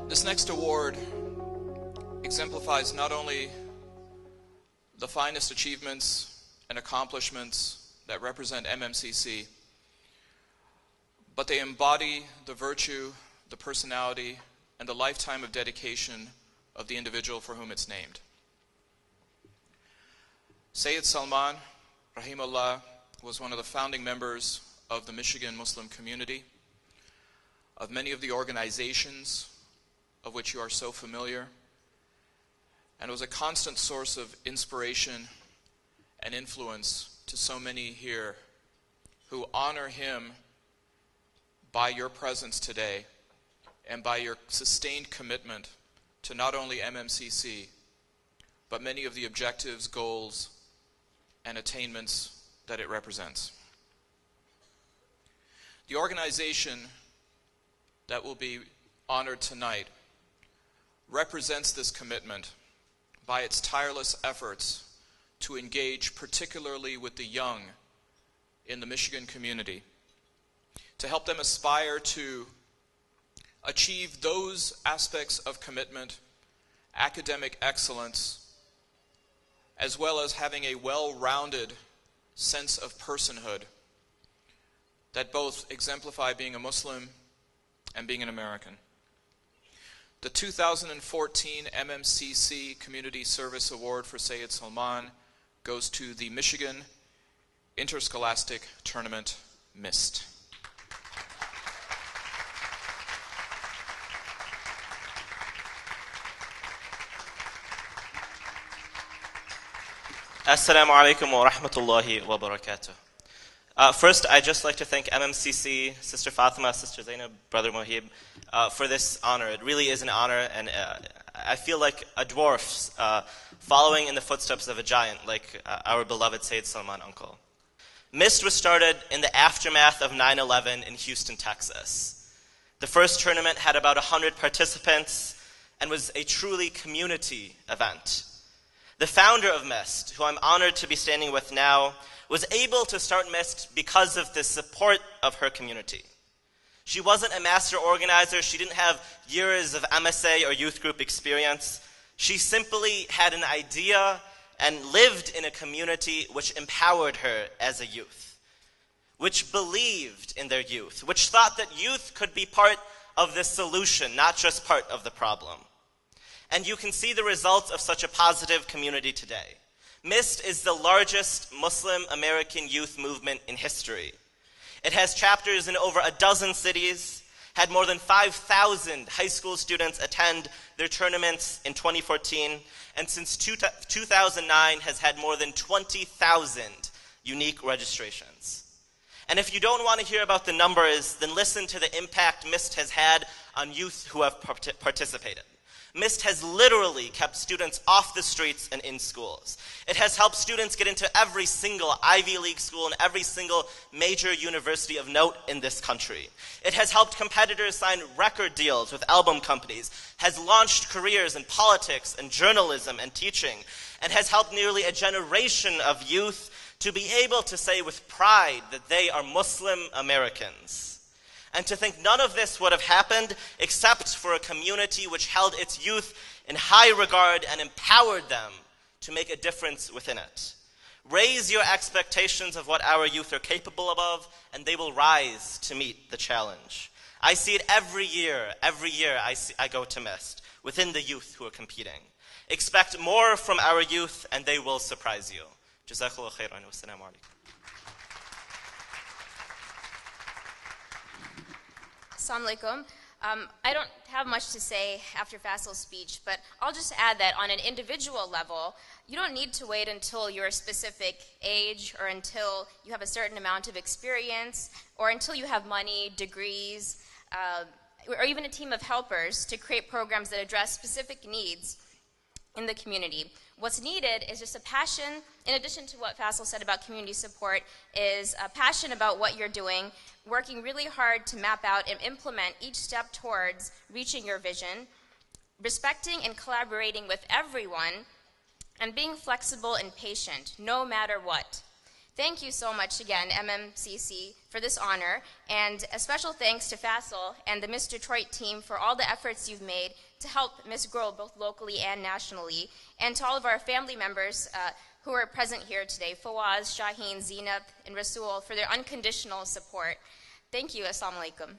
This next award exemplifies not only the finest achievements and accomplishments that represent MMCC, but they embody the virtue, the personality, and the lifetime of dedication of the individual for whom it's named. Syed Salman, rahimahullah, was one of the founding members of the Michigan Muslim community, of many of the organizations of which you are so familiar, and was a constant source of inspiration and influence to so many here who honor him by your presence today and by your sustained commitment to not only MMCC, but many of the objectives, goals, and attainments that it represents. The organization that will be honored tonight represents this commitment by its tireless efforts to engage particularly with the young in the Michigan community, to help them aspire to achieve those aspects of commitment, academic excellence, as well as having a well-rounded sense of personhood that both exemplify being a Muslim and being an American. The 2014 MMCC Community Service Award for Syed Salman goes to the Michigan Interscholastic Tournament Mist. Assalamu alaikum wa rahmatullahi wa barakatuh. First, I'd just like to thank MMCC, Sister Fatima, Sister Zainab, Brother Mohib, for this honor. It really is an honor, and I feel like a dwarf following in the footsteps of a giant, like our beloved Syed Salman uncle. MIST was started in the aftermath of 9/11 in Houston, Texas. The first tournament had about 100 participants and was a truly community event. The founder of MIST, who I'm honored to be standing with now, was able to start MIST because of the support of her community. She wasn't a master organizer. She didn't have years of MSA or youth group experience. She simply had an idea and lived in a community which empowered her as a youth, which believed in their youth, which thought that youth could be part of the solution, not just part of the problem. And you can see the results of such a positive community today. MIST is the largest Muslim American youth movement in history. It has chapters in over a dozen cities, had more than 5,000 high school students attend their tournaments in 2014, and since 2009 has had more than 20,000 unique registrations. And if you don't want to hear about the numbers, then listen to the impact MIST has had on youth who have participated. MIST has literally kept students off the streets and in schools. It has helped students get into every single Ivy League school and every single major university of note in this country. It has helped competitors sign record deals with album companies, has launched careers in politics and journalism and teaching, and has helped nearly a generation of youth to be able to say with pride that they are Muslim Americans. And to think none of this would have happened except for a community which held its youth in high regard and empowered them to make a difference within it. Raise your expectations of what our youth are capable of, and they will rise to meet the challenge. I see it every year I go to MIST within the youth who are competing. Expect more from our youth, and they will surprise you. Jazakallah khairan wa assalamu alaikum. Assalamu alaikum. I don't have much to say after Faisal's speech, but I'll just add that on an individual level, you don't need to wait until you're a specific age or until you have a certain amount of experience or until you have money, degrees, or even a team of helpers to create programs that address specific needs in the community. What's needed is just a passion, in addition to what Faisal said about community support, is a passion about what you're doing, working really hard to map out and implement each step towards reaching your vision, respecting and collaborating with everyone, and being flexible and patient, no matter what. Thank you so much again, MMCC, for this honor, and a special thanks to Faisal and the Miss Detroit team for all the efforts you've made to help Miss grow both locally and nationally, and to all of our family members who are present here today, Fawaz, Shaheen, Zainab, and Rasul, for their unconditional support. Thank you. Assalamu alaikum.